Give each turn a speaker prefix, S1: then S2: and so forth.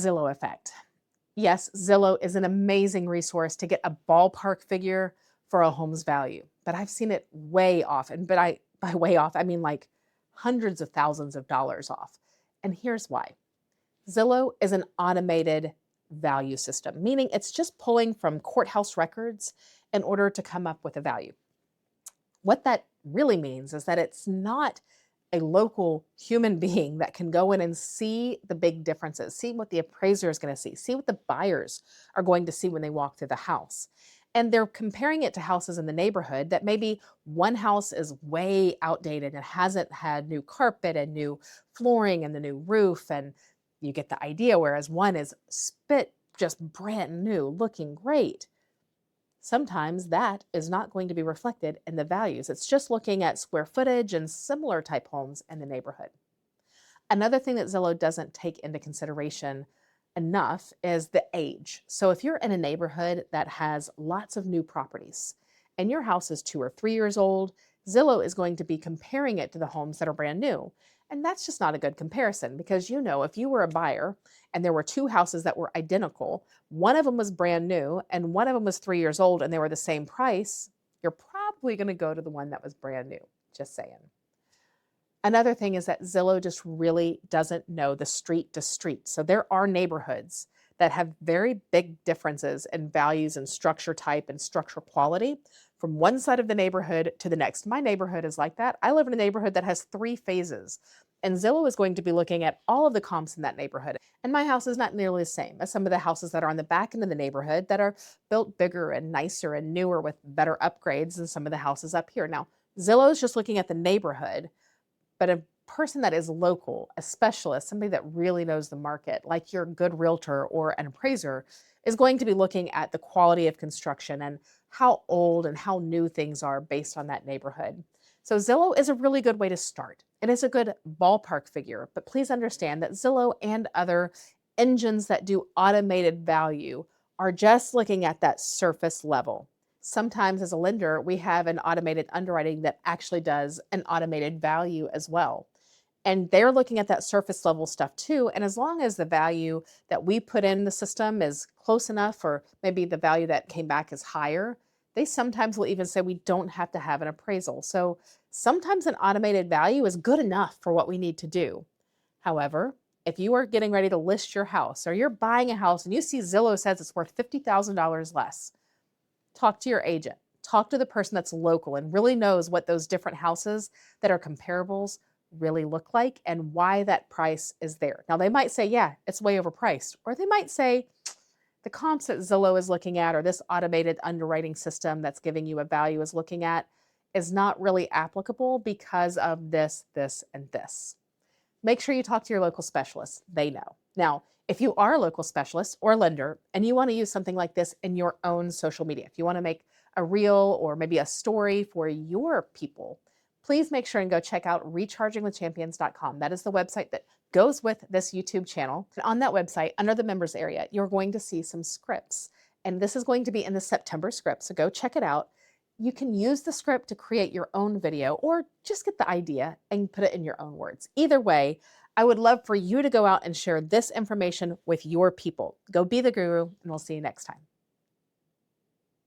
S1: Zillow effect. Yes, Zillow is an amazing resource to get a ballpark figure for a home's value, but I've seen it way off. And by way off, I mean like hundreds of thousands of dollars off. And here's why. Zillow is an automated value system, meaning it's just pulling from courthouse records in order to come up with a value. What that really means is that it's not a local human being that can go in and see the big differences, see what the appraiser is going to see what the buyers are going to see when they walk through the house. And they're comparing it to houses in the neighborhood that maybe one house is way outdated and hasn't had new carpet and new flooring and the new roof. And you get the idea, whereas one is spit just brand new, looking great. Sometimes that is not going to be reflected in the values. It's just looking at square footage and similar type homes in the neighborhood. Another thing that Zillow doesn't take into consideration enough is the age. So if you're in a neighborhood that has lots of new properties and your house is 2 or 3 years old, Zillow is going to be comparing it to the homes that are brand new. And that's just not a good comparison because, if you were a buyer and there were two houses that were identical, one of them was brand new and one of them was 3 years old and they were the same price, you're probably going to go to the one that was brand new. Just saying. Another thing is that Zillow just really doesn't know the street to street. So there are neighborhoods that have very big differences in values and structure type and structure quality from one side of the neighborhood to the next. My neighborhood is like that. I live in a neighborhood that has 3 phases, and Zillow is going to be looking at all of the comps in that neighborhood. And my house is not nearly the same as some of the houses that are on the back end of the neighborhood that are built bigger and nicer and newer with better upgrades than some of the houses up here. Now, Zillow is just looking at the neighborhood, but a person that is local, a specialist, somebody that really knows the market, like your good realtor or an appraiser, is going to be looking at the quality of construction and how old and how new things are based on that neighborhood. So Zillow is a really good way to start. It is a good ballpark figure, but please understand that Zillow and other engines that do automated value are just looking at that surface level. Sometimes as a lender, we have an automated underwriting that actually does an automated value as well. And they're looking at that surface level stuff too. And as long as the value that we put in the system is close enough, or maybe the value that came back is higher, they sometimes will even say we don't have to have an appraisal. So sometimes an automated value is good enough for what we need to do. However, if you are getting ready to list your house or you're buying a house and you see Zillow says it's worth $50,000 less, talk to your agent. Talk to the person that's local and really knows what those different houses that are comparables really look like and why that price is there. Now, they might say, yeah, it's way overpriced. Or they might say, the comps that Zillow is looking at or this automated underwriting system that's giving you a value is looking at is not really applicable because of this, this, and this. Make sure you talk to your local specialist. They know. Now, if you are a local specialist or lender and you want to use something like this in your own social media, if you want to make a reel or maybe a story for your people, please make sure and go check out rechargingwithchampions.com. That is the website that goes with this YouTube channel. And on that website, under the members area, you're going to see some scripts. And this is going to be in the September script, so go check it out. You can use the script to create your own video or just get the idea and put it in your own words. Either way, I would love for you to go out and share this information with your people. Go be the guru, and we'll see you next time.